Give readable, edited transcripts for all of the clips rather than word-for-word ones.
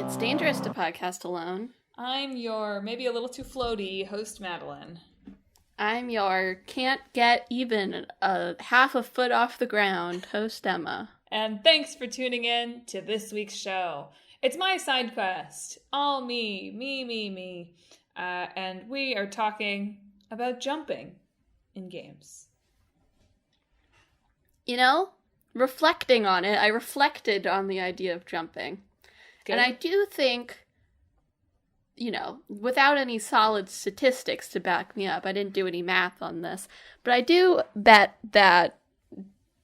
It's dangerous to podcast alone. I'm your maybe a little too floaty host, Madelyn. I'm your can't get even a half a foot off the ground host, Emma. And thanks for tuning in to this week's show. It's my side quest. All me. And we are talking about jumping in games. You know, reflecting on it, I reflected on the idea of jumping. Good. And I do think, you know, without any solid statistics to back me up, I didn't do any math on this, but I do bet that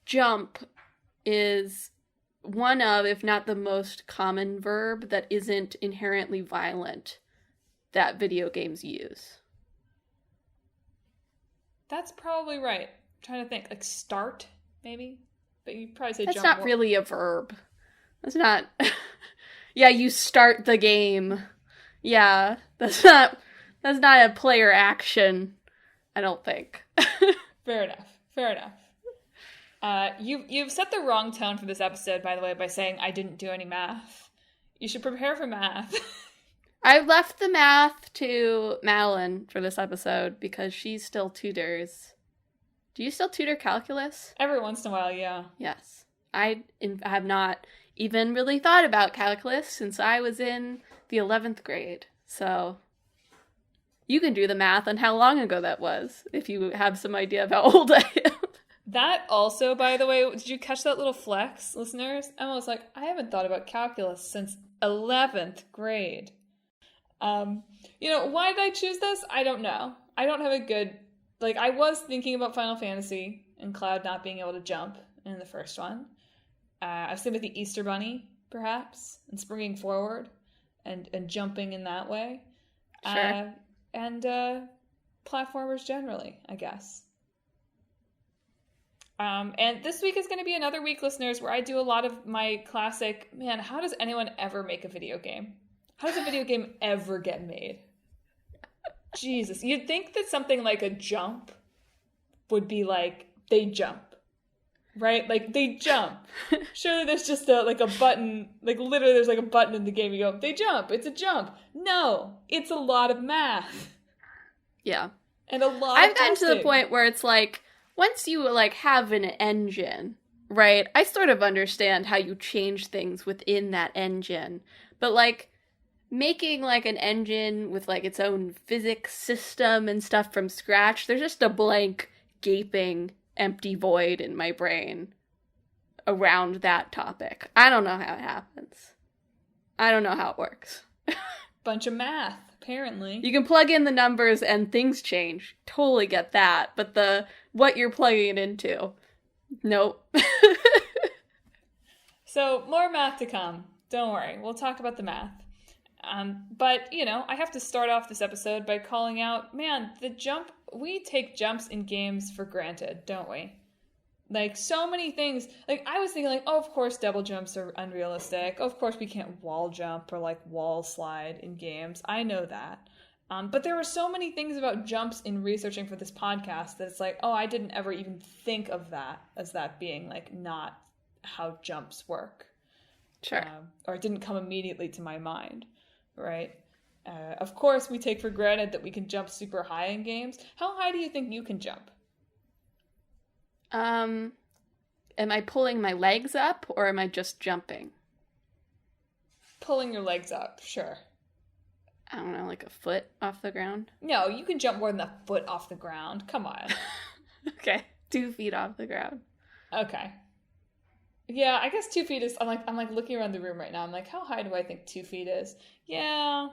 jump is one of, if not the most common verb that isn't inherently violent that video games use. That's probably right. I'm trying to think, like start, maybe? But you probably say That's jump. That's not really a verb. That's not... Yeah, you start the game. Yeah, that's not a player action, I don't think. Fair enough. You've set the wrong tone for this episode, by the way, by saying I didn't do any math. You should prepare for math. I left the math to Madelyn for this episode because she still tutors. Do you still tutor calculus? Every once in a while, yeah. Yes. I have not even really thought about calculus since I was in the 11th grade. So you can do the math on how long ago that was, if you have some idea of how old I am. That also, by the way, did you catch that little flex, listeners? Emma was like, I haven't thought about calculus since 11th grade. Why did I choose this? I don't know. I don't have a good... I was thinking about Final Fantasy and Cloud not being able to jump in the first one. I was thinking about the Easter Bunny, perhaps, and springing forward and jumping in that way. Sure. And platformers generally, I guess. And this week is going to be another week, listeners, where I do a lot of my classic, man, how does anyone ever make a video game? How does a video game ever get made? Jesus, you'd think that something like a jump would be like, they jump. Right? Like, they jump. Surely there's just a button, literally there's a button in the game. You go, they jump. It's a jump. No, it's a lot of math. Yeah. And a lot I've of gotten testing. to the point where it's once you, have an engine, right? I sort of understand how you change things within that engine. But, making, an engine with, its own physics system and stuff from scratch, there's just a blank, gaping empty void in my brain around that topic. I don't know how it happens. I don't know how it works. Bunch of math, apparently. You can plug in the numbers and things change. Totally get that. But what you're plugging it into, nope. So, more math to come. Don't worry. We'll talk about the math. But, I have to start off this episode by calling out, man, we take jumps in games for granted, don't we? So many things, I was thinking, of course double jumps are unrealistic. Of course we can't wall jump or, wall slide in games. I know that. But there were so many things about jumps in researching for this podcast that it's I didn't ever even think of that as that being, not how jumps work. Sure. Or it didn't come immediately to my mind. Right? Of course, we take for granted that we can jump super high in games. How high do you think you can jump? Am I pulling my legs up, or am I just jumping? Pulling your legs up, sure. I don't know, a foot off the ground? No, you can jump more than a foot off the ground. Come on. Okay, 2 feet off the ground. Okay. Yeah, I guess 2 feet is... I'm looking around the room right now. I'm how high do I think 2 feet is? Yeah.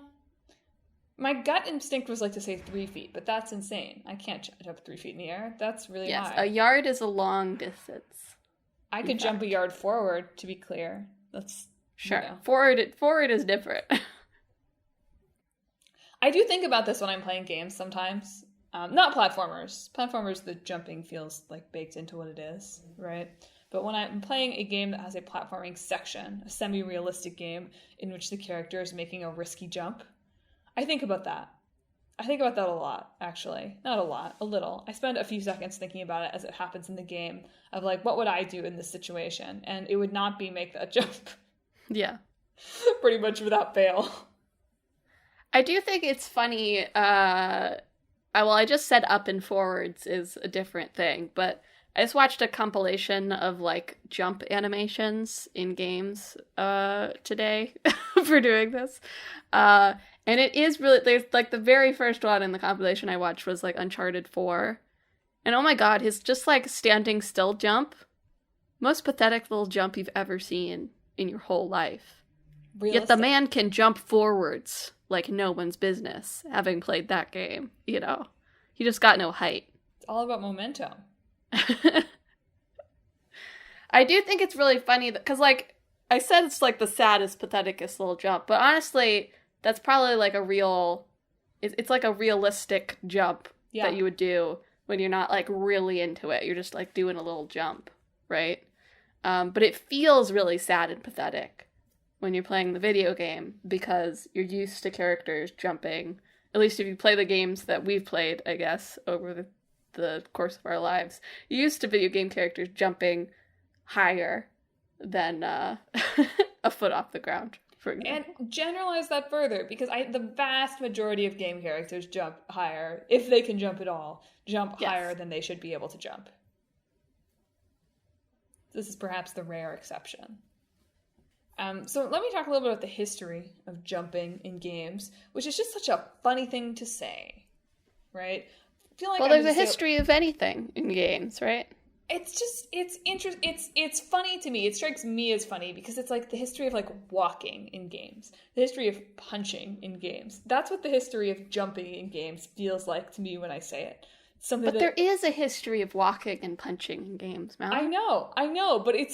My gut instinct was to say 3 feet, but that's insane. I can't jump 3 feet in the air. That's really high. Yes, a yard is a long distance. I could jump a yard forward, to be clear. That's... Sure. Forward is different. I do think about this when I'm playing games sometimes. Not platformers. Platformers, the jumping feels baked into what it is, right? But when I'm playing a game that has a platforming section, a semi-realistic game in which the character is making a risky jump, I think about that. I think about that a lot, actually. Not a lot, a little. I spend a few seconds thinking about it as it happens in the game of what would I do in this situation? And it would not be make that jump. Yeah. Pretty much without fail. I do think it's funny. I just said up and forwards is a different thing, but I just watched a compilation of like jump animations in games today for doing this. And it is really, there's like the very first one in the compilation I watched was like Uncharted 4. And oh my god, his just like standing still jump. Most pathetic little jump you've ever seen in your whole life. Realistic. Yet the man can jump forwards like no one's business, having played that game, you know. He just got no height. It's all about momentum. I do think it's really funny because, like, I said it's like the saddest, patheticest little jump, but honestly, that's probably like a real, it's like a realistic jump that you would do when you're not like really into it. You're just like doing a little jump, right? But it feels really sad and pathetic when you're playing the video game because you're used to characters jumping. At least if you play the games that we've played, I guess, over the course of our lives. You're used to video game characters jumping higher than a foot off the ground, for example. And generalize that further, because the vast majority of game characters jump higher, if they can jump at all, higher than they should be able to jump. This is perhaps the rare exception. So let me talk a little bit about the history of jumping in games, which is just such a funny thing to say, right? I feel like there's a history of anything in games, right? It's funny to me. It strikes me as funny because it's like the history of like walking in games, the history of punching in games. That's what the history of jumping in games feels like to me when I say it. But there is a history of walking and punching in games, Mal. I know, but it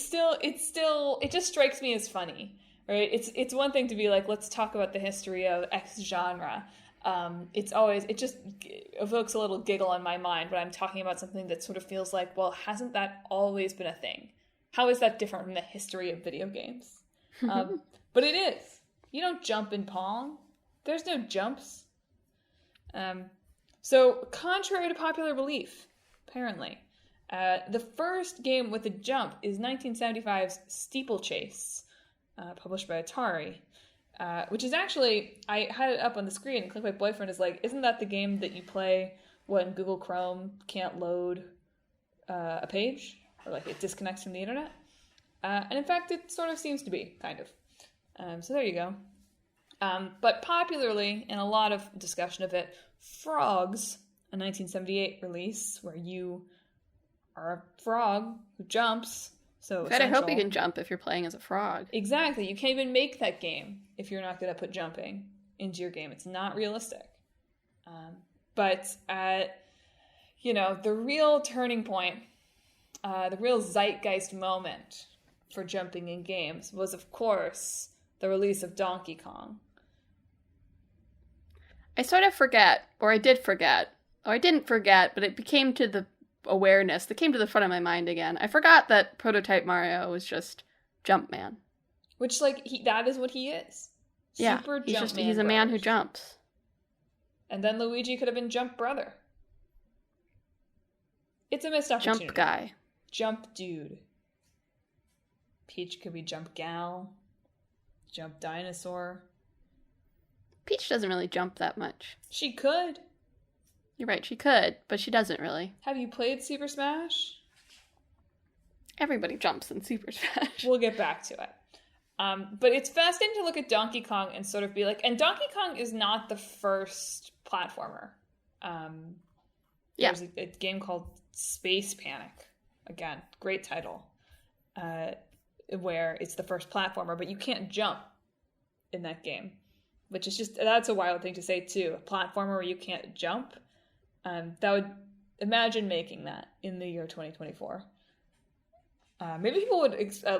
just strikes me as funny, right? It's one thing to be like, let's talk about the history of X genre. It just evokes a little giggle in my mind when I'm talking about something that sort of feels like, well, hasn't that always been a thing? How is that different from the history of video games? But it is. You don't jump in Pong. There's no jumps. So, contrary to popular belief, apparently, the first game with a jump is 1975's Steeplechase, published by Atari, which is actually, I had it up on the screen, and my boyfriend is like, isn't that the game that you play when Google Chrome can't load a page? Or like it disconnects from the internet? And in fact, it sort of seems to be, kind of. So there you go. But popularly, in a lot of discussion of it, Frogs, a 1978 release where you are a frog who jumps. So I hope you can jump if you're playing as a frog. Exactly. You can't even make that game if you're not going to put jumping into your game. It's not realistic. But the real turning point, the real zeitgeist moment for jumping in games was, of course, the release of Donkey Kong. I sort of forget, or I did forget, or I didn't forget, but it became to the awareness, that came to the front of my mind again. I forgot that Prototype Mario was just Jumpman. Which, that is what he is. Yeah, Super he's a man who jumps. And then Luigi could have been Jump Brother. It's a missed opportunity. Jump guy. Jump dude. Peach could be Jump Gal. Jump Dinosaur. Peach doesn't really jump that much. She could. You're right, she could, but she doesn't really. Have you played Super Smash? Everybody jumps in Super Smash. We'll get back to it. But it's fascinating to look at Donkey Kong and sort of be like, and Donkey Kong is not the first platformer. There's a game called Space Panic. Again, great title. Where it's the first platformer, but you can't jump in that game. Which is that's a wild thing to say too. A platformer where you can't jump. That would, imagine making that in the year 2024. Maybe people would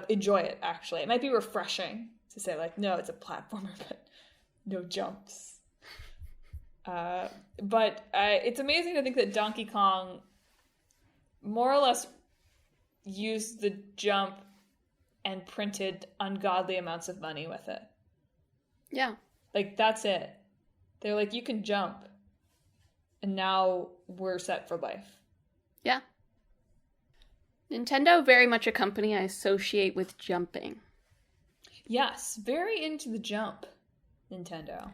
enjoy it, actually. It might be refreshing to say, like, no, it's a platformer, but no jumps. But it's amazing to think that Donkey Kong more or less used the jump and printed ungodly amounts of money with it. Yeah. That's it. They're like, you can jump. And now we're set for life. Yeah. Nintendo, very much a company I associate with jumping. Yes, very into the jump, Nintendo.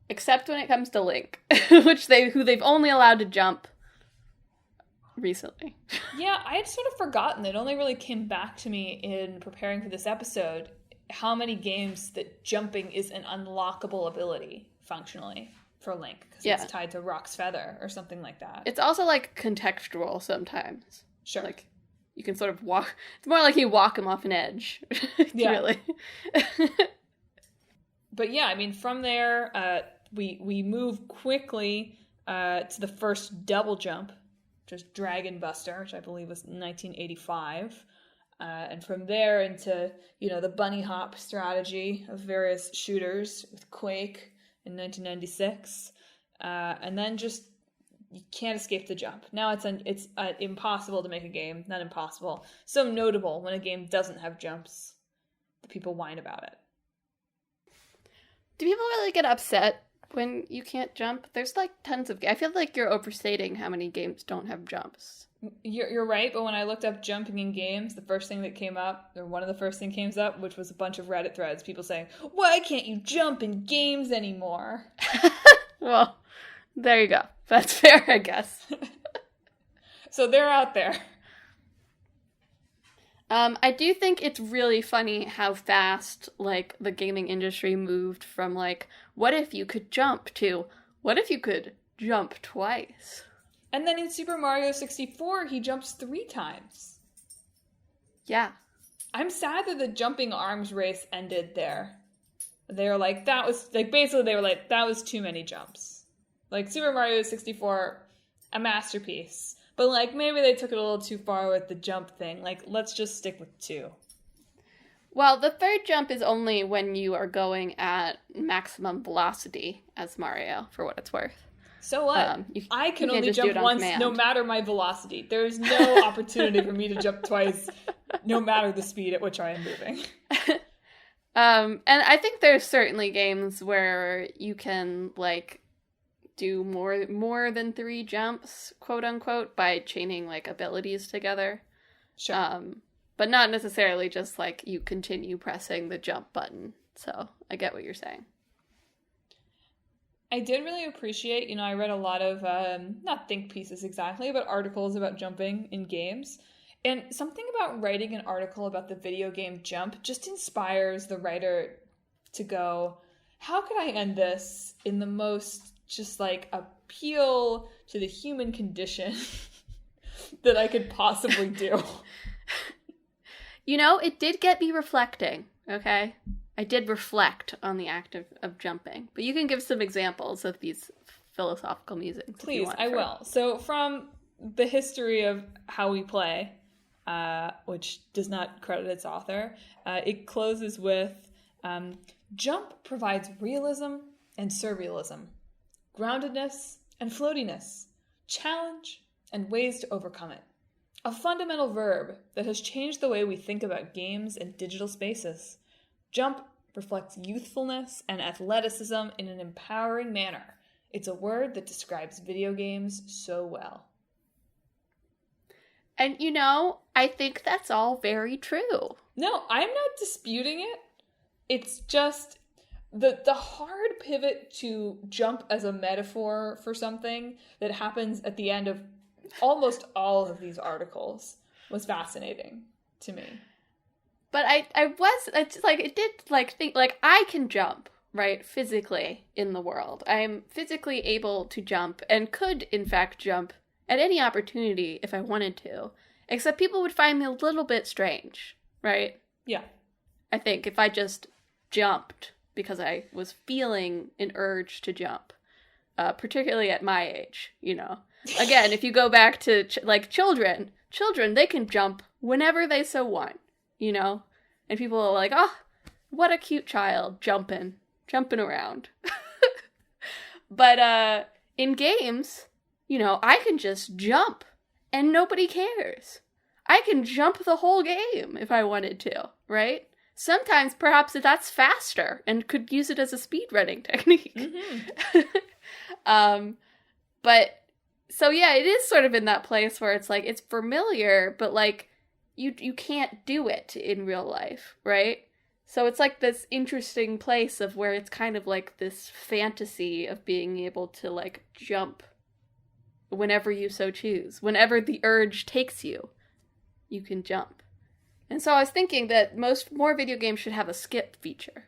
Except when it comes to Link, who they've only allowed to jump recently. Yeah, I had sort of forgotten. It only really came back to me in preparing for this episode how many games that jumping is an unlockable ability functionally for Link, because it's tied to Rock's feather or something like that. It's also like contextual sometimes. Sure. Like you can sort of walk. It's more like you walk him off an edge. Really. But yeah, I mean, from there, we move quickly to the first double jump, which was Dragon Buster, which I believe was 1985. And from there into, the bunny hop strategy of various shooters with Quake in 1996. And then just, you can't escape the jump. Now it's impossible to make a game, not impossible. So notable when a game doesn't have jumps. The people whine about it. Do people really get upset when you can't jump? There's like tons of games. I feel like you're overstating how many games don't have jumps. You're right, but when I looked up jumping in games, the first thing that came up, or one of the first things came up, which was a bunch of Reddit threads, people saying, "Why can't you jump in games anymore?" Well, there you go. That's fair, I guess. So they're out there. I do think it's really funny how fast, like, the gaming industry moved from, like, what if you could jump to, what if you could jump twice? And then in Super Mario 64, he jumps 3 times. Yeah. I'm sad that the jumping arms race ended there. They were like, that was too many jumps. Like, Super Mario 64, a masterpiece. But, like, maybe they took it a little too far with the jump thing. Like, let's just stick with 2. Well, the third jump is only when you are going at maximum velocity as Mario, for what it's worth. So what? I can only jump once, no matter my velocity. There is no opportunity for me to jump twice, no matter the speed at which I am moving. And I think there's certainly games where you can, like, do more than 3 jumps, quote unquote, by chaining, like, abilities together. Sure. But not necessarily just, like, you continue pressing the jump button. So I get what you're saying. I did really appreciate, I read a lot of, not think pieces exactly, but articles about jumping in games. And something about writing an article about the video game jump just inspires the writer to go, how could I end this in the most just, like, appeal to the human condition that I could possibly do? It did get me reflecting, okay? I did reflect on the act of jumping. But you can give some examples of these philosophical musings. Please, I will. So from the history of how we play, which does not credit its author, it closes with, jump provides realism and surrealism, groundedness and floatiness, challenge and ways to overcome it. A fundamental verb that has changed the way we think about games and digital spaces. Jump reflects youthfulness and athleticism in an empowering manner. It's a word that describes video games so well. And, I think that's all very true. No, I'm not disputing it. It's just the hard pivot to jump as a metaphor for something that happens at the end of almost all of these articles was fascinating to me. But I can jump, right, physically in the world. I am physically able to jump and could, in fact, jump at any opportunity if I wanted to. Except people would find me a little bit strange, right? Yeah. I think if I just jumped because I was feeling an urge to jump, particularly at my age, Again, if you go back to, children, they can jump whenever they so want. And people are like, oh, what a cute child, jumping around. But in games, I can just jump and nobody cares. I can jump the whole game if I wanted to, right? Sometimes perhaps that's faster and could use it as a speedrunning technique. Mm-hmm. But so yeah, it is sort of in that place where it's like, it's familiar, but like, you can't do it in real life, right? So it's like this interesting place of where it's kind of like this fantasy of being able to like jump whenever you so choose. Whenever the urge takes you, you can jump. And so I was thinking that more video games should have a skip feature.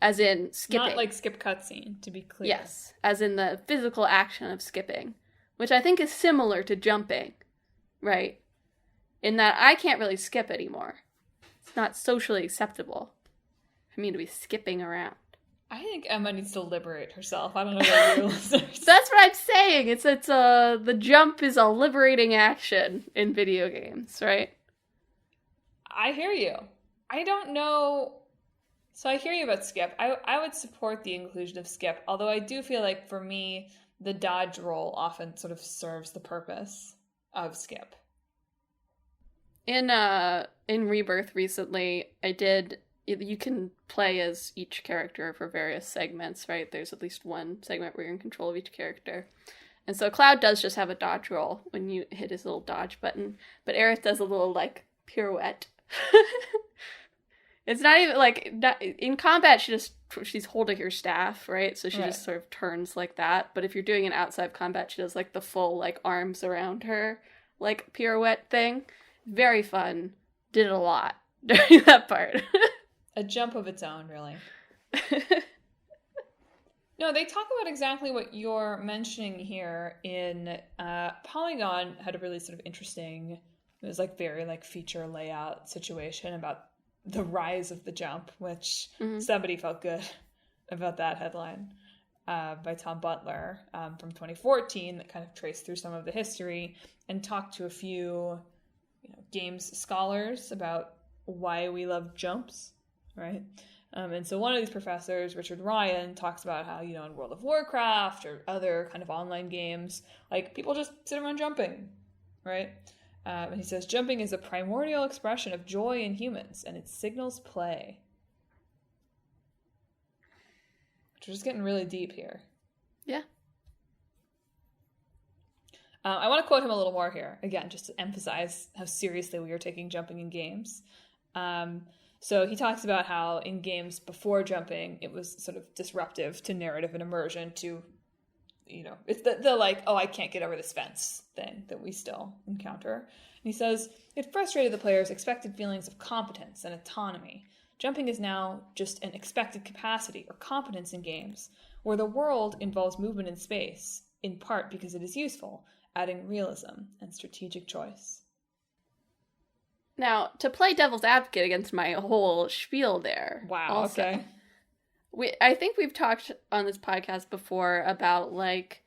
As in skipping. Not like skip cutscene, to be clear. Yes, as in the physical action of skipping, which I think is similar to jumping, right? In that I can't really skip anymore. It's not socially acceptable for me to be skipping around. I think Emma needs to liberate herself. I don't know about your listeners. That's what I'm saying. It's the jump is a liberating action in video games, right? I hear you. I don't know. So I hear you about skip. I would support the inclusion of skip, although I do feel like for me, the dodge roll often sort of serves the purpose of skip. In Rebirth recently, you can play as each character for various segments, right? There's at least one segment where you're in control of each character. And so Cloud does just have a dodge roll when you hit his little dodge button, but Aerith does a little, like, pirouette. It's not even, like, in combat, she's holding her staff, right? So she just sort of turns like that. But if you're doing it outside of combat, she does, like, the full, like, arms around her, like, pirouette thing. Very fun. Did it a lot during that part. A jump of its own, really. No, they talk about exactly what you're mentioning here in Polygon had a really sort of interesting, it was like very like feature layout situation about the rise of the jump, which somebody felt good about that headline by Tom Butler from 2014 that kind of traced through some of the history and talked to a few games scholars about why we love jumps, right? And so one of these professors, Richard Ryan, talks about how, in World of Warcraft or other kind of online games, like people just sit around jumping, right? And he says, jumping is a primordial expression of joy in humans, and it signals play. We're just getting really deep here. Yeah. I want to quote him a little more here, again, just to emphasize how seriously we are taking jumping in games. So he talks about how in games before jumping, it was sort of disruptive to narrative and immersion to, it's the like, oh, I can't get over this fence thing that we still encounter. And he says, it frustrated the players' expected feelings of competence and autonomy. Jumping is now just an expected capacity or competence in games, where the world involves movement in space, in part because it is useful, adding realism and strategic choice. Now, to play devil's advocate against my whole spiel there. Wow, also, okay. I think we've talked on this podcast before about, like,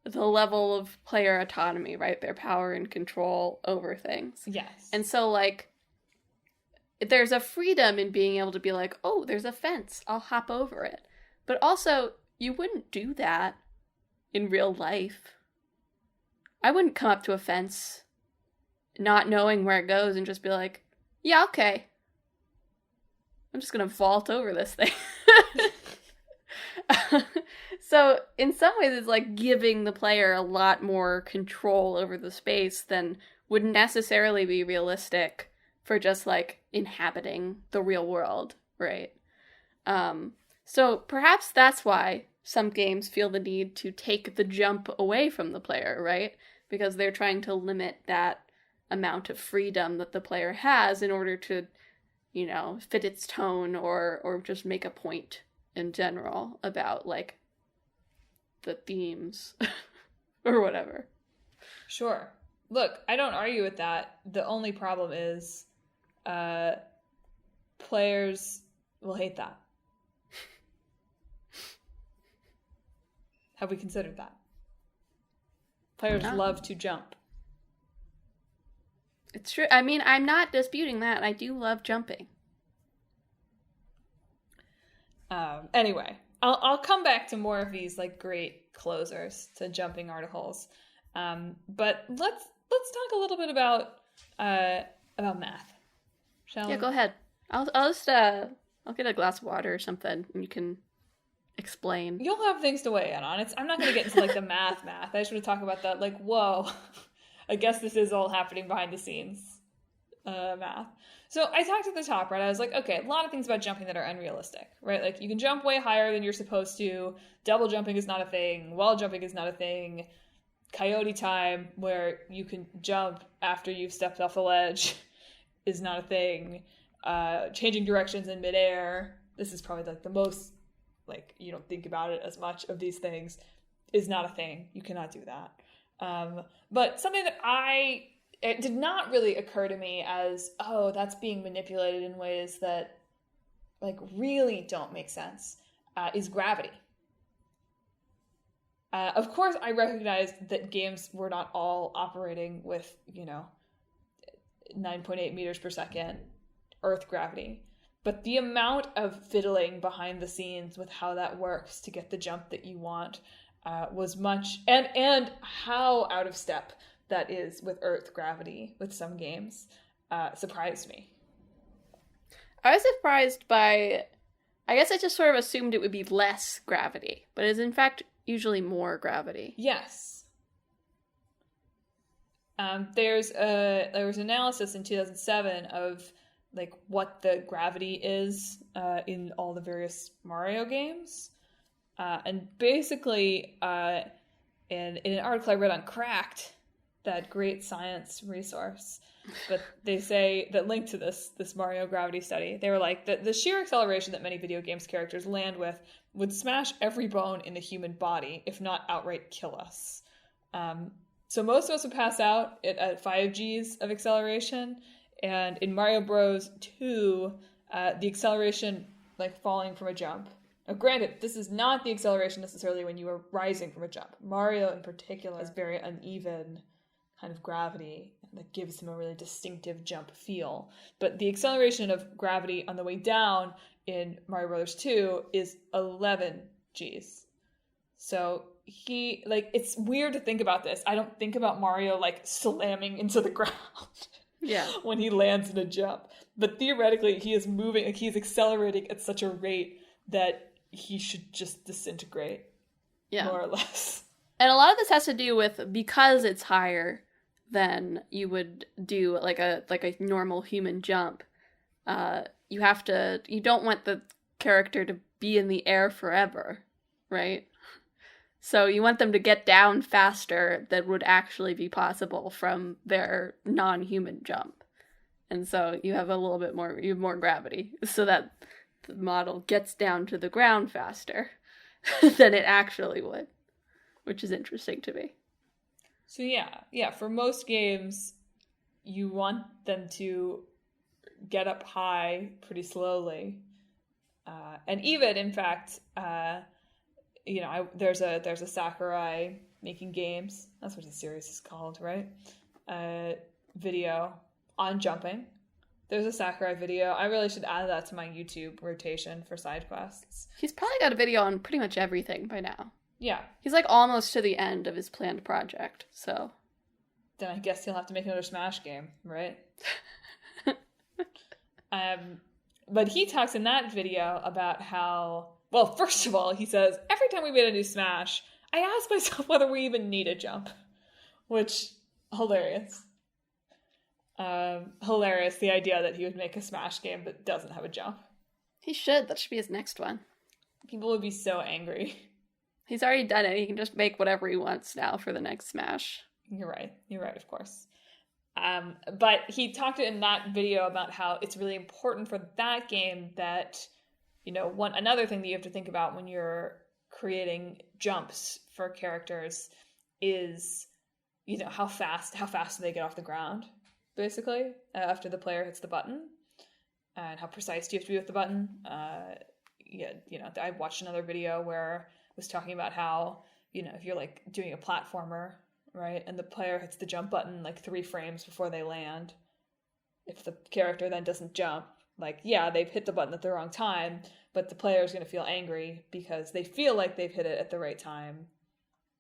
the level of player autonomy, right? Their power and control over things. Yes. And so, like, there's a freedom in being able to be like, oh, there's a fence, I'll hop over it. But also, you wouldn't do that in real life. I wouldn't come up to a fence not knowing where it goes and just be like, yeah, okay. I'm just going to vault over this thing. So in some ways, it's like giving the player a lot more control over the space than would necessarily be realistic for just like inhabiting the real world, right? So perhaps that's why some games feel the need to take the jump away from the player, right? Because they're trying to limit that amount of freedom that the player has in order to, fit its tone or just make a point in general about, like, the themes or whatever. Sure. Look, I don't argue with that. The only problem is players will hate that. Have we considered that? Players love to jump. It's true. I mean, I'm not disputing that. I do love jumping. Anyway, I'll come back to more of these like great closers to jumping articles. But let's talk a little bit about math. Shall we? Yeah, go ahead. I'll get a glass of water or something, and you can explain. You'll have things to weigh in on. I'm not going to get into like the math. I just want to talk about that. Like, whoa, I guess this is all happening behind the scenes. math. So I talked at the top, right? I was like, okay, a lot of things about jumping that are unrealistic, right? Like you can jump way higher than you're supposed to. Double jumping is not a thing. Wall jumping is not a thing. Coyote time, where you can jump after you've stepped off the ledge, is not a thing. Changing directions in midair, this is probably like the most, like, you don't think about it as much of these things, is not a thing. You cannot do that. But something that it did not really occur to me as, oh, that's being manipulated in ways that like really don't make sense, is gravity. Of course, I recognized that games were not all operating with, 9.8 meters per second Earth gravity. But the amount of fiddling behind the scenes with how that works to get the jump that you want was much, and how out of step that is with Earth gravity with some games surprised me. I was surprised by, I guess I just sort of assumed it would be less gravity, but it is in fact usually more gravity. Yes. There was analysis in 2007 of like what the gravity is in all the various Mario games, and basically in an article I read on Cracked, that great science resource, but they say that linked to this Mario gravity study, they were like the sheer acceleration that many video games characters land with would smash every bone in the human body, if not outright kill us. So most of us would pass out at 5 Gs of acceleration, and in Mario Bros. 2, the acceleration, like falling from a jump. Now, granted, this is not the acceleration necessarily when you are rising from a jump. Mario in particular has very uneven kind of gravity that gives him a really distinctive jump feel. But the acceleration of gravity on the way down in Mario Bros. 2 is 11 Gs. So it's weird to think about this. I don't think about Mario like slamming into the ground when he lands in a jump. But theoretically, he is moving, like he's accelerating at such a rate that he should just disintegrate, more or less. And a lot of this has to do with, because it's higher than you would do like a normal human jump, you don't want the character to be in the air forever, right? So you want them to get down faster than would actually be possible from their non-human jump. And so you have more gravity, so that the model gets down to the ground faster than it actually would, which is interesting to me. So yeah, for most games, you want them to get up high pretty slowly. And even, in fact, there's a Sakurai making games, that's what his series is called, right? Video on jumping. There's a Sakurai video. I really should add that to my YouTube rotation for side quests. He's probably got a video on pretty much everything by now. Yeah. He's like almost to the end of his planned project, so. Then I guess he'll have to make another Smash game, right? But he talks in that video about how, well, first of all, he says, every time we made a new Smash, I asked myself whether we even need a jump. Which, hilarious. Hilarious, the idea that he would make a Smash game that doesn't have a jump. He should. That should be his next one. People would be so angry. He's already done it. He can just make whatever he wants now for the next Smash. You're right, of course. But he talked in that video about how it's really important for that game that, another thing that you have to think about when you're creating jumps for characters is, how fast do they get off the ground, basically, after the player hits the button, and how precise do you have to be with the button. I watched another video where it was talking about how, if you're like doing a platformer, right, and the player hits the jump button like 3 frames before they land, if the character then doesn't jump, they've hit the button at the wrong time, but the player is going to feel angry because they feel like they've hit it at the right time.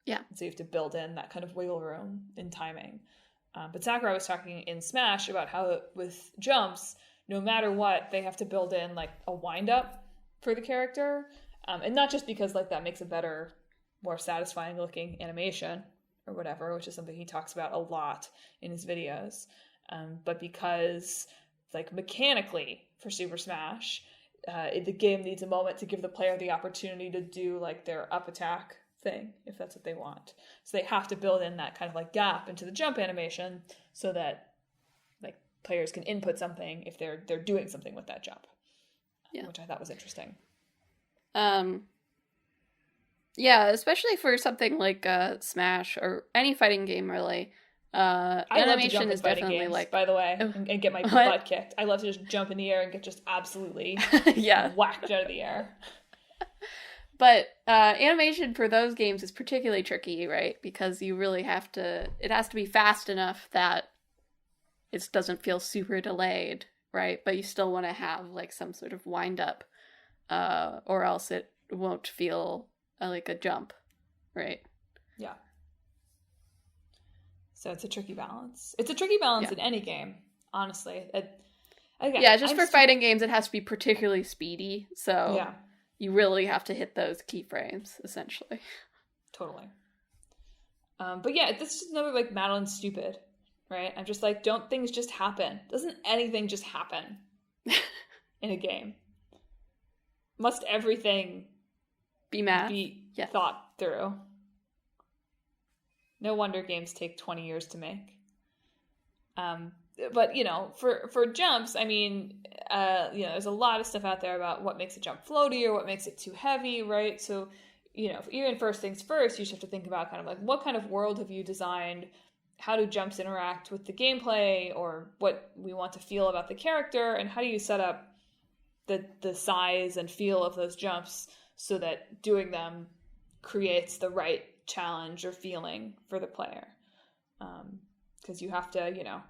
Yeah. So you have to build in that kind of wiggle room in timing. But Sakurai was talking in Smash about how with jumps, no matter what, they have to build in like a wind-up for the character. And not just because that makes a better, more satisfying looking animation or whatever, which is something he talks about a lot in his videos. but because like mechanically for Super Smash, the game needs a moment to give the player the opportunity to do like their up attack thing, if that's what they want. So they have to build in that kind of like gap into the jump animation so that like players can input something if they're doing something with that jump. Yeah. Which I thought was interesting. Yeah, especially for something like Smash or any fighting game, really. Animation is definitely games, like, by the way, and get my butt kicked. I love to just jump in the air and get just absolutely whacked out of the air. But animation for those games is particularly tricky, right? Because you really have to. It has to be fast enough that it doesn't feel super delayed, right? But you still want to have like some sort of wind up, or else it won't feel like a jump, right? Yeah. So it's a tricky balance. It's a tricky balance in any game, honestly. For fighting games, it has to be particularly speedy. So you really have to hit those keyframes, essentially. Totally. But yeah, this is another like Madeline stupid, right? I'm just like, don't things just happen? Doesn't anything just happen in a game? Must everything be math? Be thought through? No wonder games take 20 years to make. But, you know, for jumps, I mean, there's a lot of stuff out there about what makes a jump floaty or what makes it too heavy, right? So, you know, even first things first, you just have to think about kind of like what kind of world have you designed? How do jumps interact with the gameplay or what we want to feel about the character? And how do you set up the size and feel of those jumps so that doing them creates the right challenge or feeling for the player? Because you have to, you know,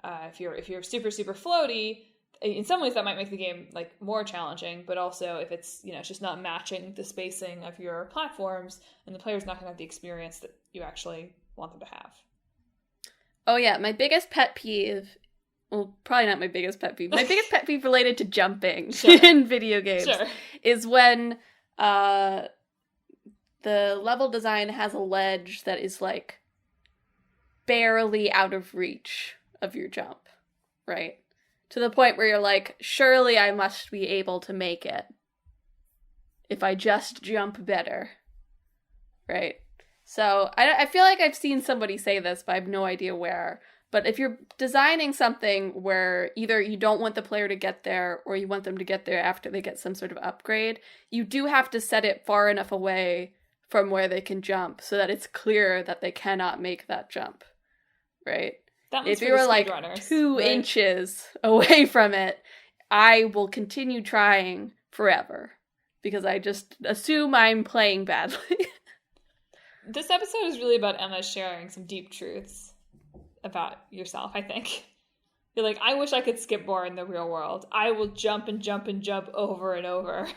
if you're super floaty, in some ways that might make the game like more challenging, but also if it's, you know, it's just not matching the spacing of your platforms, and the player's not going to have the experience that you actually want them to have. Oh yeah, my biggest pet peeve, well, probably not my biggest pet peeve. My biggest pet peeve related to jumping in video games is when the level design has a ledge that is like barely out of reach of your jump, right? To the point where you're like, surely I must be able to make it if I just jump better, right? So I feel like I've seen somebody say this, but I have no idea where. But if you're designing something where either you don't want the player to get there or you want them to get there after they get some sort of upgrade, you do have to set it far enough away from where they can jump so that it's clear that they cannot make that jump, right? If you were like 2 inches away from it, I will continue trying forever because I just assume I'm playing badly. This episode is really about Emma sharing some deep truths about yourself, I think. You're like, I wish I could skip more in the real world. I will jump and jump and jump over and over.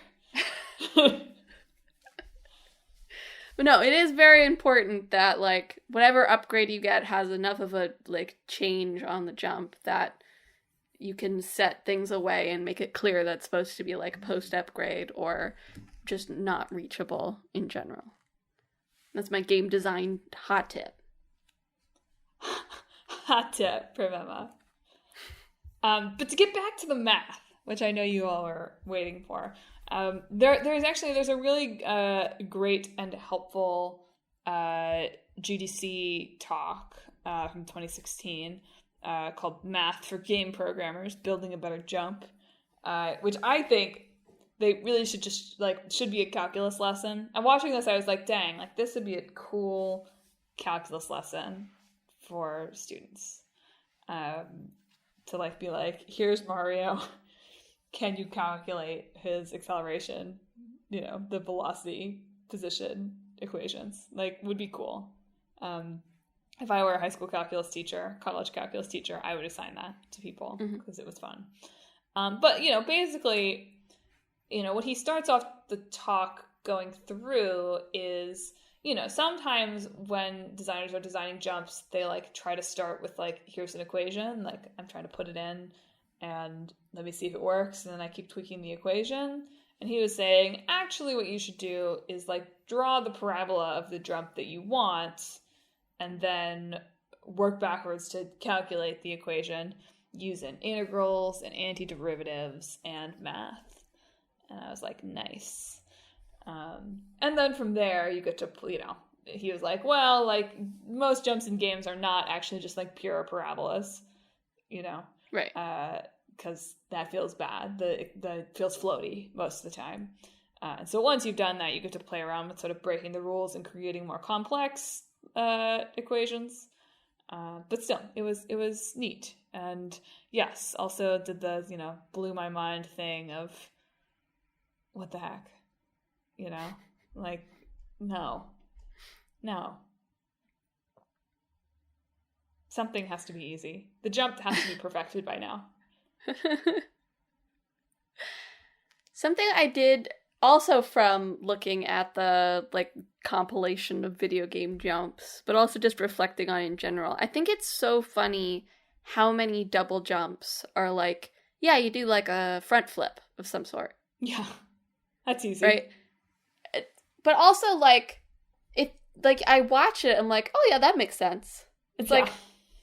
But no, it is very important that, like, whatever upgrade you get has enough of a, like, change on the jump that you can set things away and make it clear that's supposed to be, like, post-upgrade or just not reachable in general. That's my game design hot tip. Hot tip from Emma. But to get back to the math, which I know you all are waiting for, there's a really great and helpful GDC talk from 2016 called "Math for Game Programmers: Building a Better Jump," which I think they really should be a calculus lesson. And watching this, I was like, dang, like this would be a cool calculus lesson for students. To like be like, here's Mario. Can you calculate his acceleration, you know, the velocity, position equations? Like, would be cool. If I were a high school calculus teacher, college calculus teacher, I would assign that to people because it was fun. But, you know, basically, you know, what he starts off the talk going through is, you know, sometimes when designers are designing jumps, they like try to start with like, here's an equation, like I'm trying to put it in and let me see if it works. And then I keep tweaking the equation. And he was saying, actually what you should do is like draw the parabola of the jump that you want and then work backwards to calculate the equation using integrals and antiderivatives and math. And I was like, nice. And then from there, you get to, he was like, well, like, most jumps in games are not actually just, like, pure parabolas, Right. Because that feels bad. The feels floaty most of the time. And so once you've done that, you get to play around with sort of breaking the rules and creating more complex equations. But still, it was neat. And yes, also did the, blew my mind thing of, what the heck? Like, no. Something has to be easy. The jump has to be perfected by now. Something I did also from looking at the, like, compilation of video game jumps, but also just reflecting on it in general. I think it's so funny how many double jumps are like, yeah, you do like a front flip of some sort. Yeah. That's easy. Right? But also, like, I watch it, I'm like, oh yeah, that makes sense. It's like,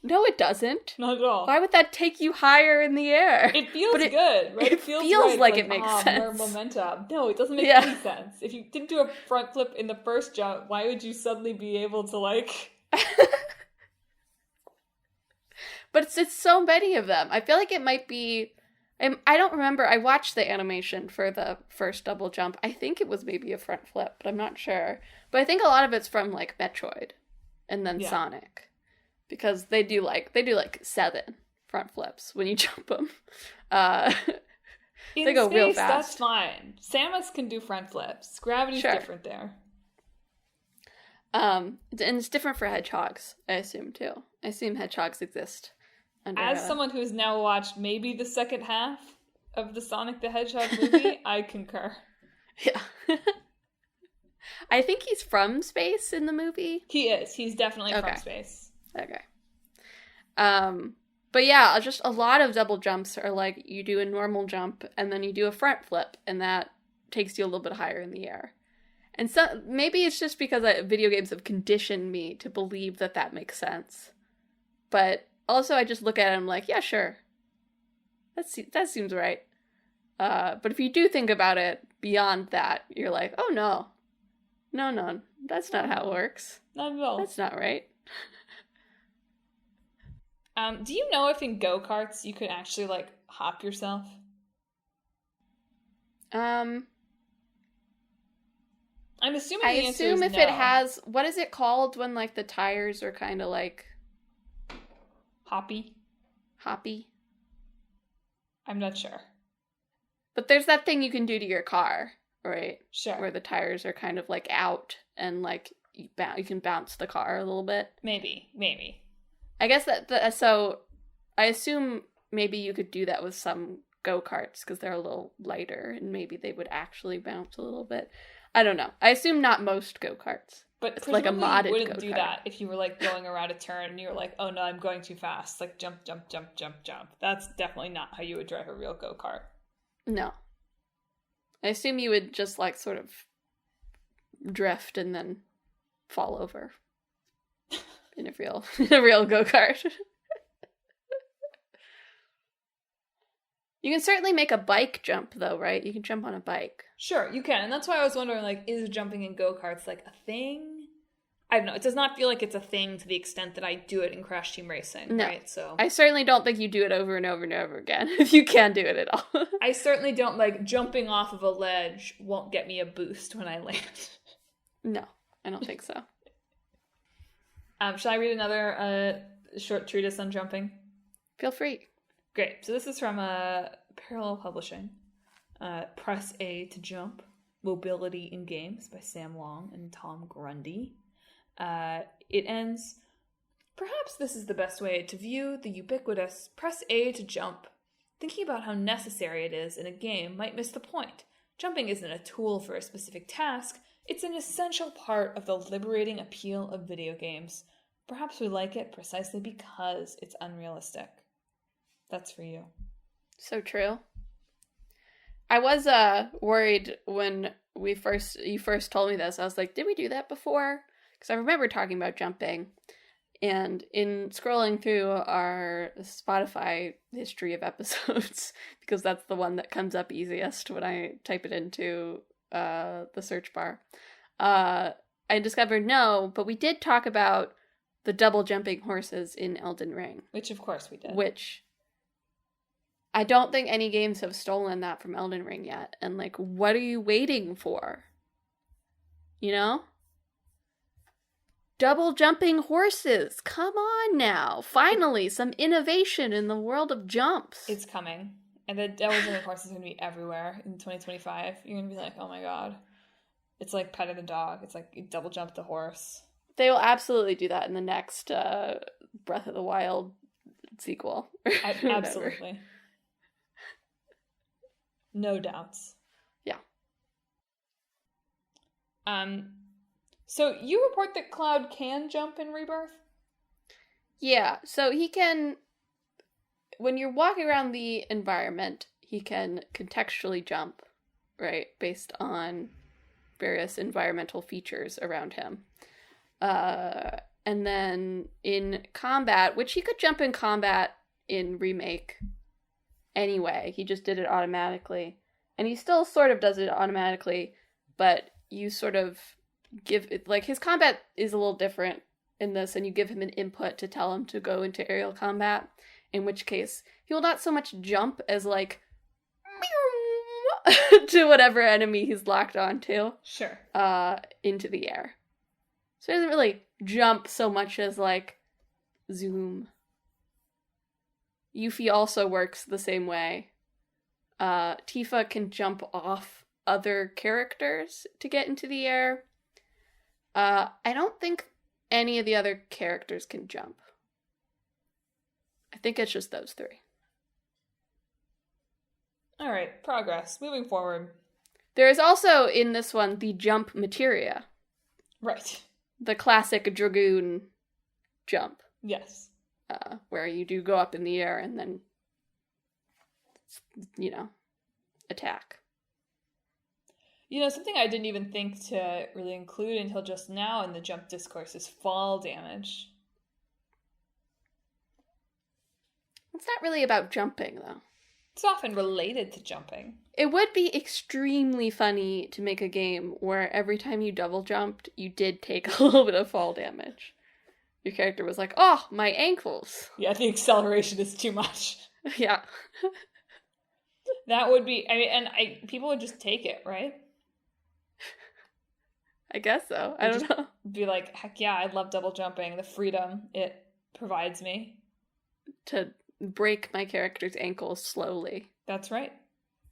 no, it doesn't. Not at all. Why would that take you higher in the air? It feels good, right? It feels right. like it makes sense. More momentum. No, it doesn't make any sense. If you didn't do a front flip in the first jump, why would you suddenly be able to, like... But it's so many of them. I feel like it might be... I don't remember. I watched the animation for the first double jump. I think it was maybe a front flip, but I'm not sure. But I think a lot of it's from, like, Metroid and then Sonic. Because they do 7 front flips when you jump them. They go real fast. That's fine. Samus can do front flips. Gravity's different there. And it's different for hedgehogs, I assume, too. I assume hedgehogs exist. As someone who's now watched maybe the second half of the Sonic the Hedgehog movie, I concur. Yeah. I think he's from space in the movie. He is. He's definitely from space. Okay. But yeah, just a lot of double jumps are like, you do a normal jump, and then you do a front flip, and that takes you a little bit higher in the air. And so maybe it's just because video games have conditioned me to believe that makes sense. But also, I just look at it and I'm like, yeah, sure. That seems right. But if you do think about it beyond that, you're like, oh, no. No, that's not how it works. Not at all. That's not right. Do you know if in go-karts you could actually, like, hop yourself? I'm assuming the answer is if no. it has, what is it called when, like, the tires are kind of, like... Hoppy? I'm not sure. But there's that thing you can do to your car, right? Sure. Where the tires are kind of, like, out and, like, you can bounce the car a little bit. Maybe. I guess so I assume maybe you could do that with some go-karts because they're a little lighter and maybe they would actually bounce a little bit. I don't know. I assume not most go-karts. But it's like a modded you wouldn't go-kart. do that if you were, like, going around a turn and you were like, oh no, I'm going too fast. Like, jump. That's definitely not how you would drive a real go-kart. No. I assume you would just, like, sort of drift and then fall over in a real go-kart. You can certainly make a bike jump, though, right? You can jump on a bike. Sure, you can. And that's why I was wondering, like, is jumping in go-karts, like, a thing? I don't know. It does not feel like it's a thing to the extent that I do it in Crash Team Racing, right? So I certainly don't think you do it over and over and over again, if you can do it at all. I certainly don't, like, jumping off of a ledge won't get me a boost when I land. No, I don't think so. Shall I read another short treatise on jumping? Feel free. Great. So this is from Parallel Publishing. Press A to Jump, Mobility in Games by Sam Long and Tom Grundy. It ends, perhaps this is the best way to view the ubiquitous press A to jump. Thinking about how necessary it is in a game might miss the point. Jumping isn't a tool for a specific task, it's an essential part of the liberating appeal of video games. Perhaps we like it precisely because it's unrealistic. That's for you. So true. I was worried when you first told me this. I was like, did we do that before? Because I remember talking about jumping And in scrolling through our Spotify history of episodes, because that's the one that comes up easiest when I type it into the search bar, I discovered no, but we did talk about the double jumping horses in Elden Ring. Which, of course, we did. Which I don't think any games have stolen that from Elden Ring yet. And, like, what are you waiting for? You know? Double jumping horses. Come on now. Finally, some innovation in the world of jumps. It's coming. And the double jumping horse is going to be everywhere in 2025. You're going to be like, oh my god. It's like petting the dog. It's like you double jump the horse. They will absolutely do that in the next Breath of the Wild sequel. Absolutely. No doubts. Yeah. So you report that Cloud can jump in Rebirth? Yeah, so he can, when you're walking around the environment, he can contextually jump, right, based on various environmental features around him. And then in combat, which he could jump in combat in Remake anyway, he just did it automatically. And he still sort of does it automatically, but you sort of give it, like, his combat is a little different in this, and you give him an input to tell him to go into aerial combat, in which case he will not so much jump as, like, to whatever enemy he's locked onto. Sure. Into the air. So he doesn't really jump so much as, like, zoom. Yuffie also works the same way. Tifa can jump off other characters to get into the air. I don't think any of the other characters can jump. I think it's just those three. All right, progress. Moving forward. There is also, in this one, the jump materia. Right. The classic Dragoon jump. Yes. Where you do go up in the air and then, you know, attack. You know, something I didn't even think to really include until just now in the jump discourse is fall damage. It's not really about jumping, though. It's often related to jumping. It would be extremely funny to make a game where every time you double jumped, you did take a little bit of fall damage. Your character was like, oh, my ankles. Yeah, the acceleration is too much. Yeah. That would be, people would just take it, right? I guess so. I don't know. Be like, heck yeah, I love double jumping. The freedom it provides me. To break my character's ankles slowly. That's right.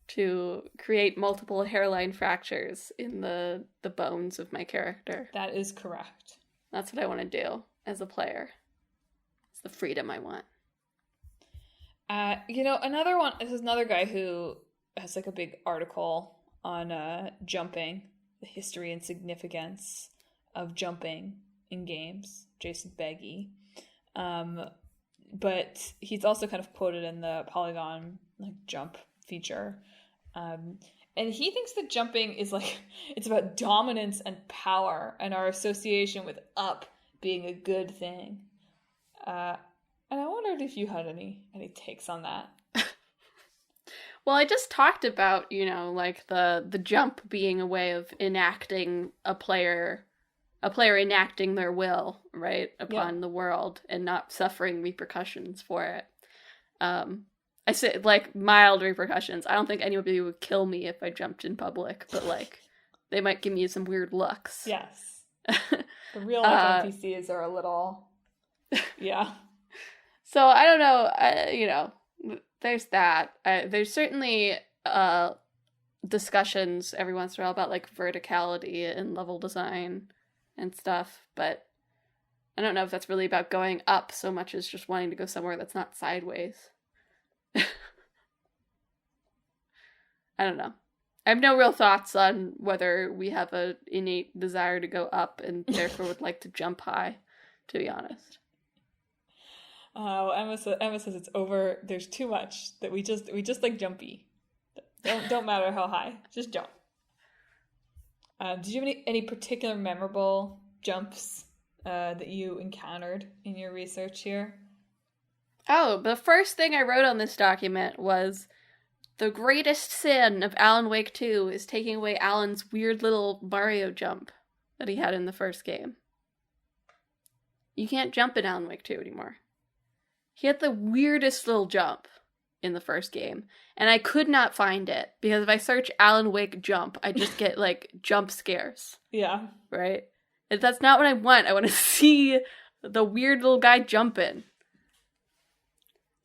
To create multiple hairline fractures in the bones of my character. That is correct. That's what I want to do as a player. It's the freedom I want. You know, another one, this is another guy who has like a big article on jumping, the history and significance of jumping in games, Jason Beggy. But he's also kind of quoted in the Polygon like jump feature. And he thinks that jumping is like, it's about dominance and power and our association with up being a good thing. And I wondered if you had any takes on that. Well, I just talked about, you know, like the jump being a way of enacting a player enacting their will, right, upon the world and not suffering repercussions for it. I say, like, mild repercussions. I don't think anybody would kill me if I jumped in public, but, like, they might give me some weird looks. Yes. The real life NPCs are a little, yeah. So, I don't know, you know, there's that. There's certainly discussions every once in a while about, like, verticality and level design and stuff, but I don't know if that's really about going up so much as just wanting to go somewhere that's not sideways. I don't know. I have no real thoughts on whether we have an innate desire to go up and therefore would like to jump high, to be honest. Oh, Emma says it's over. There's too much that we just like jumpy. Don't matter how high, just jump. Did you have any particular memorable jumps that you encountered in your research here? Oh, the first thing I wrote on this document was the greatest sin of Alan Wake 2 is taking away Alan's weird little Mario jump that he had in the first game. You can't jump in Alan Wake 2 anymore. He had the weirdest little jump in the first game, and I could not find it, because if I search Alan Wake jump, I just get, like, jump scares. Yeah. Right? And that's not what I want. I want to see the weird little guy jumping.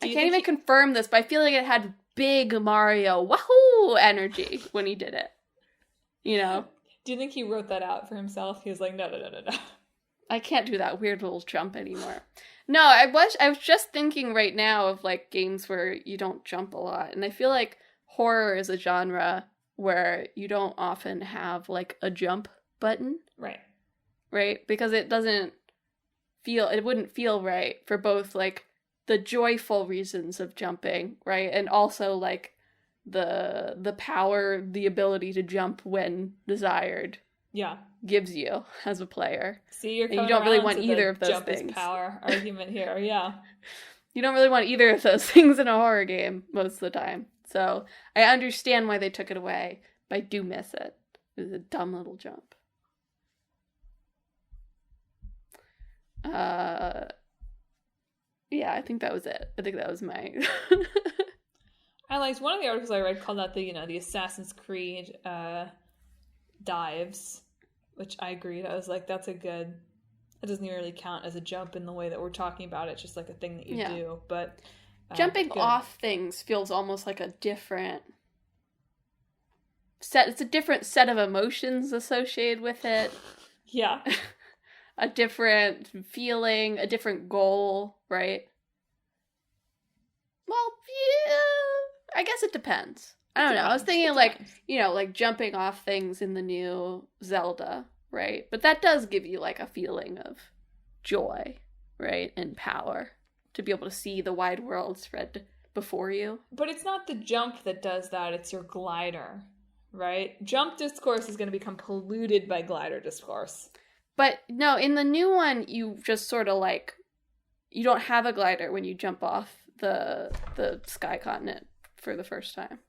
I can't even confirm this, but I feel like it had big Mario wahoo energy when he did it. You know? Do you think he wrote that out for himself? He was like, no. I can't do that weird little jump anymore. No, I was just thinking right now of, like, games where you don't jump a lot. And I feel like horror is a genre where you don't often have, like, a jump button. Right. Right? Because it wouldn't feel right for both, like, the joyful reasons of jumping, right? And also, like, the power, the ability to jump when desired. Yeah. Gives you as a player. See, you're coming and you don't really want to either the of those jump things. Is power argument here, yeah. You don't really want either of those things in a horror game most of the time. So I understand why they took it away, but I do miss it. It was a dumb little jump. Yeah, I think that was it. I think that was my... I liked one of the articles I read called out the Assassin's Creed dives, which I agreed. I was like, that doesn't even really count as a jump in the way that we're talking about it. It's just like a thing that you do. But jumping off things feels almost like a different set. It's a different set of emotions associated with it. Yeah. A different feeling, a different goal, right? Well, yeah, I guess it depends. I don't know. I was thinking like jumping off things in the new Zelda, right? But that does give you like a feeling of joy, right? And power to be able to see the wide world spread before you. But it's not the jump that does that, it's your glider, right? Jump discourse is going to become polluted by glider discourse. But no, in the new one, you just sort of like, you don't have a glider when you jump off the sky continent for the first time.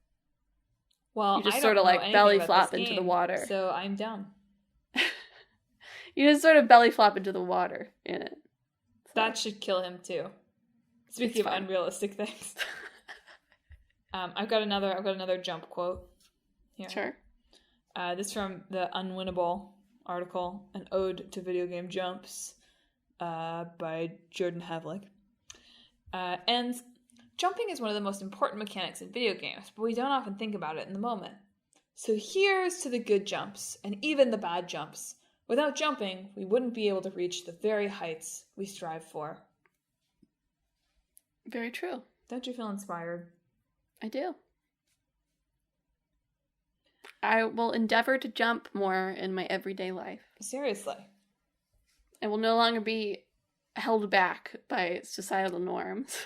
Well, you just sort of like belly flop into the water. So I'm down. You just sort of belly flop into the water in it. So. That should kill him too. Speaking of unrealistic things. I've got another jump quote here. Sure. This from the Unwinnable article, An Ode to Video Game Jumps, by Jordan Havlik. And jumping is one of the most important mechanics in video games, but we don't often think about it in the moment. So here's to the good jumps, and even the bad jumps. Without jumping, we wouldn't be able to reach the very heights we strive for. Very true. Don't you feel inspired? I do. I will endeavor to jump more in my everyday life. Seriously. I will no longer be held back by societal norms.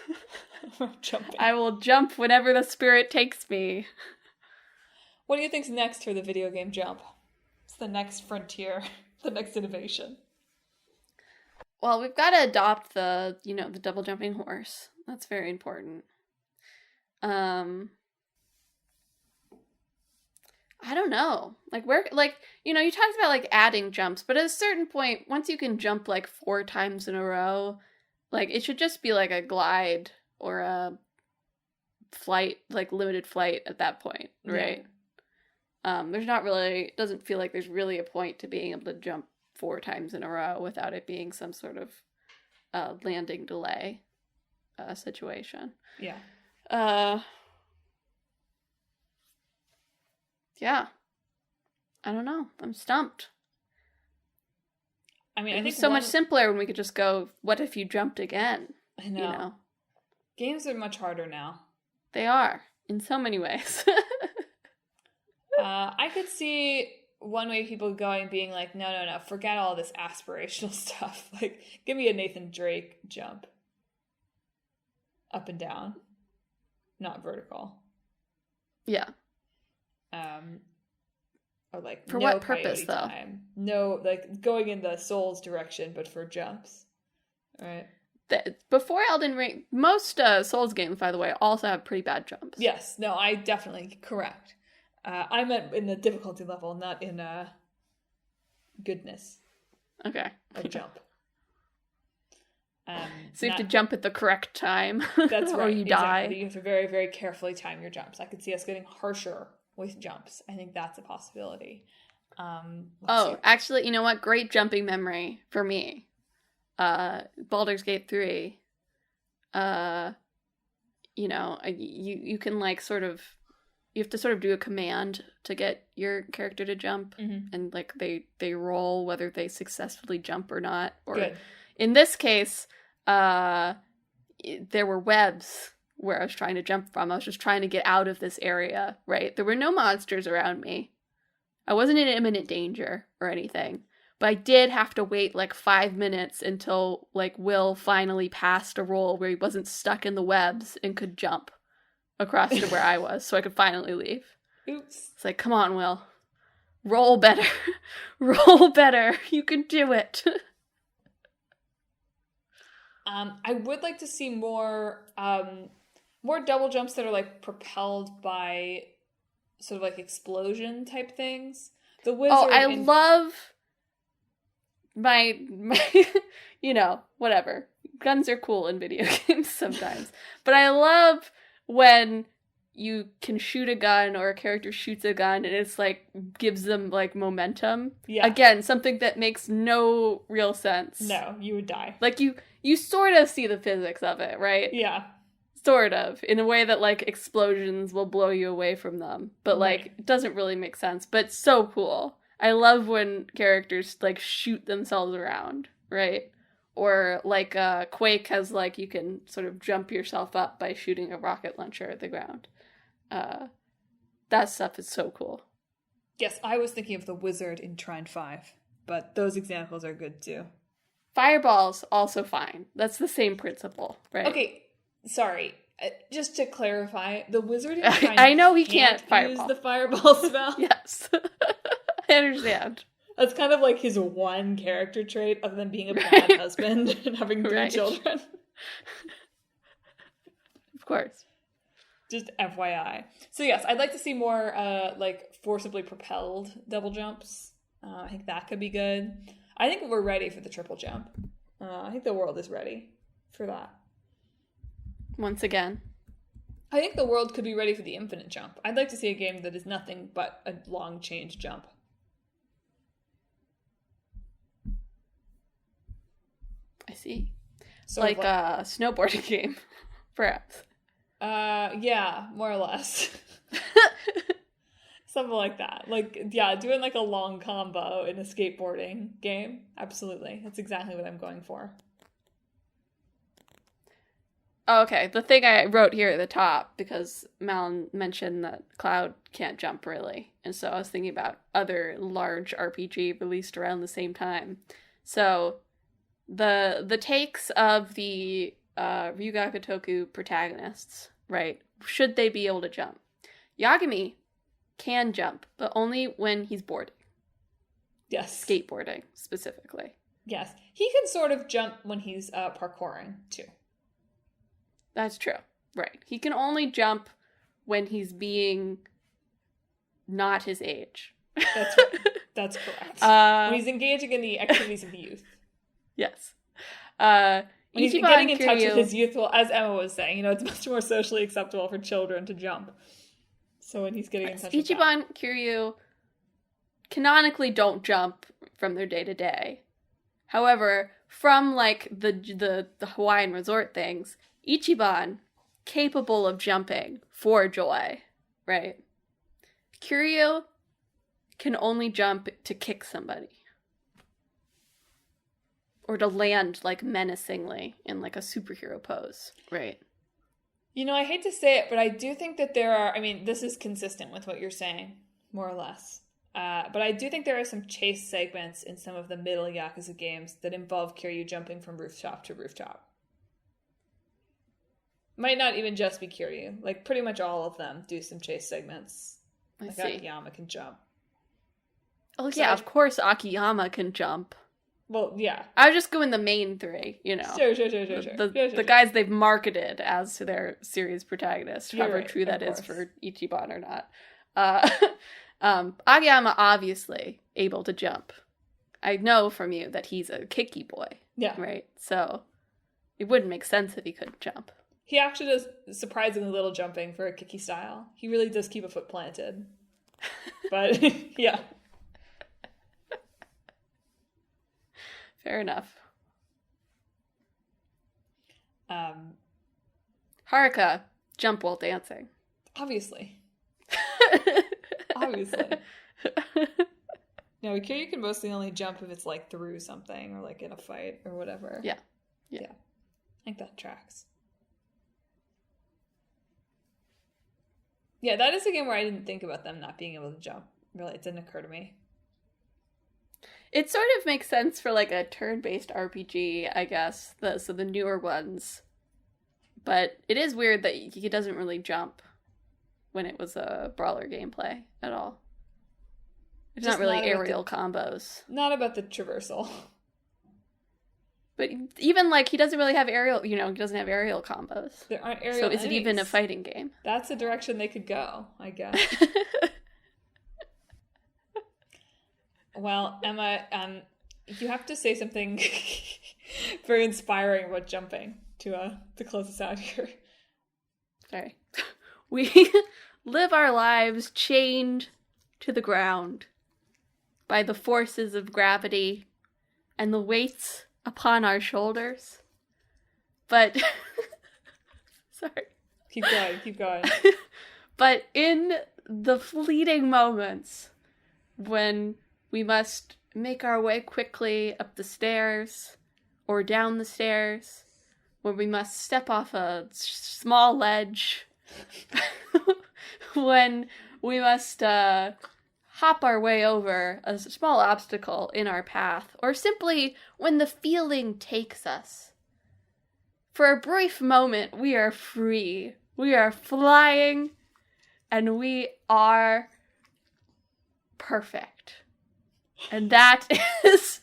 Jumping. I will jump whenever the spirit takes me. What do you think's next for the video game jump? It's the next frontier, the next innovation. Well, we've got to adopt the double jumping horse. That's very important. I don't know. You talked about, like, adding jumps, but at a certain point, once you can jump, like, 4 times in a row, like, it should just be, like, a glide or a flight, like, limited flight at that point, right? Yeah. It doesn't feel like there's really a point to being able to jump 4 times in a row without it being some sort of landing delay situation. Yeah. Yeah. I don't know. I'm stumped. I mean, I think it's so much simpler when we could just go, what if you jumped again? I know. You know? Games are much harder now. They are, in so many ways. I could see one way people going being like, no, forget all this aspirational stuff. Like, give me a Nathan Drake jump. Up and down. Not vertical. Yeah. Or like For no what purpose, coyote though? time. No, like going in the Souls direction, but for jumps. All right. Before Elden Ring, most Souls games, by the way, also have pretty bad jumps. Yes, no, I definitely correct. I meant in the difficulty level, not in goodness Okay. of jump. So you have to jump at the correct time. That's right. Or you die. Exactly. You have to very, very carefully time your jumps. I could see us getting harsher with jumps. I think that's a possibility. Actually, you know what? Great jumping memory for me. Baldur's Gate 3. You can like sort of, you have to sort of do a command to get your character to jump, and like they roll whether they successfully jump or not. Or Good. In this case, there were webs where I was trying to jump from. I was just trying to get out of this area, right? There were no monsters around me. I wasn't in imminent danger or anything. But I did have to wait like 5 minutes until like Will finally passed a roll where he wasn't stuck in the webs and could jump across to where I was, so I could finally leave. Oops. It's like, come on, Will. Roll better. Roll better. You can do it. I would like to see more double jumps that are like propelled by sort of like explosion type things. The wizard. I love my whatever. Guns are cool in video games sometimes. But I love when you can shoot a gun or a character shoots a gun and it's like gives them like momentum. Yeah. Again, something that makes no real sense. No, you would die. Like you sort of see the physics of it, right? Yeah. Sort of, in a way that like explosions will blow you away from them. But like it doesn't really make sense. But so cool. I love when characters like shoot themselves around, right? Or like Quake has like you can sort of jump yourself up by shooting a rocket launcher at the ground. That stuff is so cool. Yes, I was thinking of the wizard in Trine 5, but those examples are good too. Fireball's also fine. That's the same principle, right? Okay, sorry. Just to clarify, the wizard in Trine I know he can't fireball. use the fireball spell. Yes. I understand. That's kind of like his one character trait other than being a bad husband and having 3 children. Of course. Just FYI. So yes, I'd like to see more like forcibly propelled double jumps. I think that could be good. I think we're ready for the triple jump. I think the world is ready for that. Once again. I think the world could be ready for the infinite jump. I'd like to see a game that is nothing but a long change jump. I see. Like a snowboarding game, perhaps. Yeah, more or less. Something like that. Like, yeah, doing like a long combo in a skateboarding game. Absolutely. That's exactly what I'm going for. Oh, okay. The thing I wrote here at the top, because Madelyn mentioned that Cloud can't jump really. And so I was thinking about other large RPG released around the same time. So the takes of the Ryuga Gotoku protagonists, right? Should they be able to jump? Yagami can jump, but only when he's boarding. Yes. Skateboarding, specifically. Yes. He can sort of jump when he's parkouring, too. That's true. Right. He can only jump when he's being not his age. That's right. That's correct. When he's engaging in the activities of the youth. Yes. When he's getting in touch with his youthful, as Emma was saying, it's much more socially acceptable for children to jump. So when he's getting in touch with that. Ichiban, Kiryu canonically don't jump from their day to day. However, from like the Hawaiian resort things, Ichiban capable of jumping for joy, right? Kiryu can only jump to kick somebody. Or to land, like, menacingly in, like, a superhero pose, right? I hate to say it, but I do think that there are... I mean, this is consistent with what you're saying, more or less. But I do think there are some chase segments in some of the middle Yakuza games that involve Kiryu jumping from rooftop to rooftop. Might not even just be Kiryu. Like, pretty much all of them do some chase segments. I like see. Akiyama can jump. Oh, yeah, of course Akiyama can jump. Well, yeah. I was just going the main three, you know. Sure. The guys they've marketed as their series protagonist, however right, true that is for Ichiban or not. Akiyama obviously able to jump. I know from you that he's a kicky boy. Yeah. Right? So it wouldn't make sense if he couldn't jump. He actually does surprisingly little jumping for a kicky style. He really does keep a foot planted. But, yeah. Fair enough. Haruka, jump while dancing. Obviously. No, Kiryu can mostly only jump if it's like through something or like in a fight or whatever. Yeah. I think that tracks. Yeah, that is a game where I didn't think about them not being able to jump. Really, it didn't occur to me. It sort of makes sense for like a turn-based RPG, I guess, so the newer ones. But it is weird that he doesn't really jump when it was a brawler gameplay at all. It's not really aerial combos. Not about the traversal. But even like he doesn't really have aerial, he doesn't have aerial combos. There aren't aerial So is enemies. it even a fighting game? That's a direction they could go, I guess. Well, Emma, you have to say something very inspiring about jumping to close us out here. Sorry. We live our lives chained to the ground by the forces of gravity and the weights upon our shoulders. But sorry. Keep going. But in the fleeting moments when we must make our way quickly up the stairs or down the stairs, when we must step off a small ledge, when we must hop our way over a small obstacle in our path, or simply when the feeling takes us. For a brief moment, we are free. We are flying, and we are perfect. And that is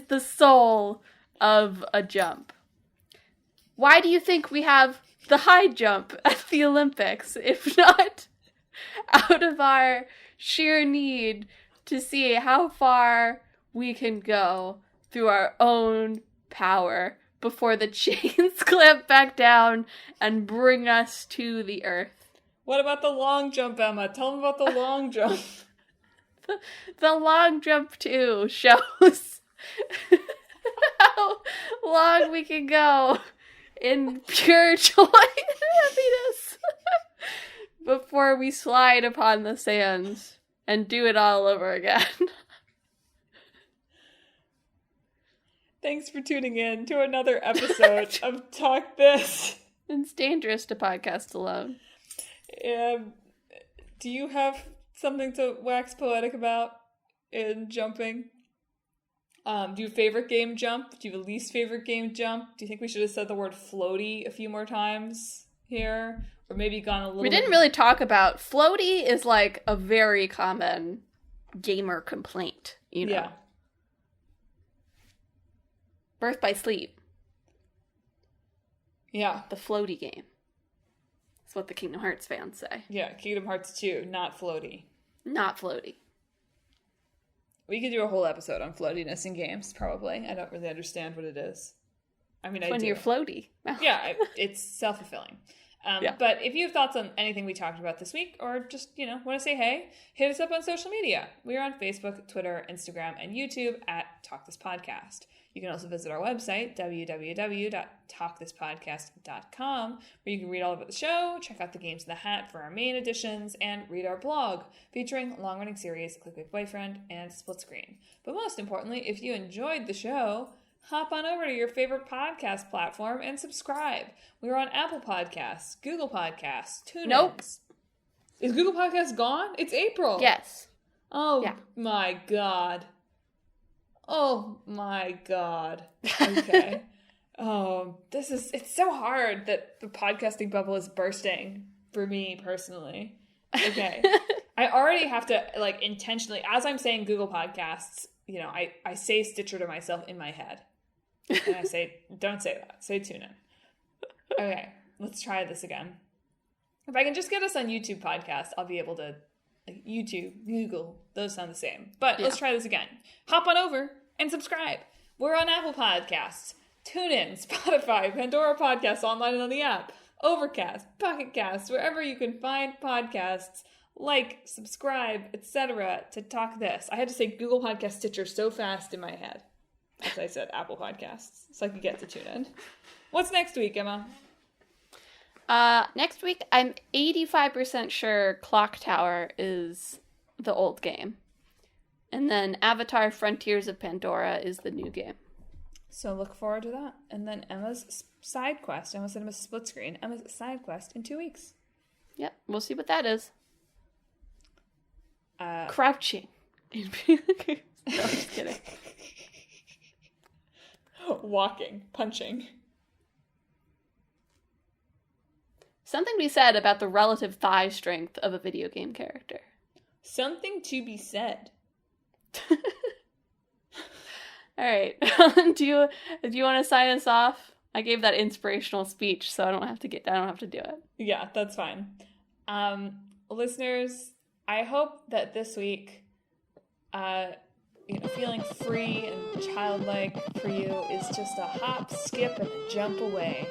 the soul of a jump. Why do you think we have the high jump at the Olympics, if not out of our sheer need to see how far we can go through our own power before the chains clamp back down and bring us to the earth? What about the long jump, Emma? Tell them about the long jump. The long jump, too, shows how long we can go in pure joy and happiness before we slide upon the sands and do it all over again. Thanks for tuning in to another episode of Talk This. It's dangerous to podcast alone. Do you have something to wax poetic about in jumping? Do you have a favorite game jump? Do you have a least favorite game jump? Do you think we should have said the word floaty a few more times here? Or maybe gone a little We didn't really talk about... Floaty is like a very common gamer complaint, you know? Yeah. Birth by Sleep. Yeah. The floaty game. That's what the Kingdom Hearts fans say. Yeah, Kingdom Hearts 2, not floaty. Not floaty. We could do a whole episode on floatiness in games, probably. I don't really understand what it is. I mean, when you're floaty. Yeah, it's self-fulfilling. Yeah. But if you have thoughts on anything we talked about this week, or just, want to say hey, hit us up on social media. We are on Facebook, Twitter, Instagram, and YouTube at Talk This Podcast. You can also visit our website, www.talkthispodcast.com, where you can read all about the show, check out the games in the hat for our main editions, and read our blog, featuring long-running series Click With Boyfriend and Split Screen. But most importantly, if you enjoyed the show, hop on over to your favorite podcast platform and subscribe. We're on Apple Podcasts, Google Podcasts, TuneIn. Nope. Is Google Podcasts gone? It's April. Yes. Oh, yeah. My God. Oh, my God. Okay. It's so hard that the podcasting bubble is bursting for me personally. Okay. I already have to, like, intentionally, as I'm saying Google Podcasts, you know, I say Stitcher to myself in my head. And I say, don't say that. Say TuneIn. Okay, let's try this again. If I can just get us on YouTube Podcast, I'll be able to, like, YouTube, Google, those sound the same. But let's try this again. Hop on over and subscribe. We're on Apple Podcasts, TuneIn, Spotify, Pandora Podcasts, online and on the app, Overcast, Pocket Casts, wherever you can find podcasts. Like, subscribe, etc. to talk this. I had to say Google Podcast Stitcher so fast in my head as I said Apple Podcasts, so I could get to TuneIn. What's next week, Emma? Next week, I'm 85% sure Clock Tower is the old game. And then Avatar Frontiers of Pandora is the new game. So look forward to that. And then Emma's side quest. I almost said Emma's split screen. Emma's side quest in 2 weeks. Yep, we'll see what that is. Crouching. No, I'm just kidding. Walking. Punching. Something to be said about the relative thigh strength of a video game character. Something to be said. All right. Do you want to sign us off? I gave that inspirational speech, so I don't have to do it. Yeah, that's fine. Listeners, I hope that this week, feeling free and childlike for you is just a hop, skip, and a jump away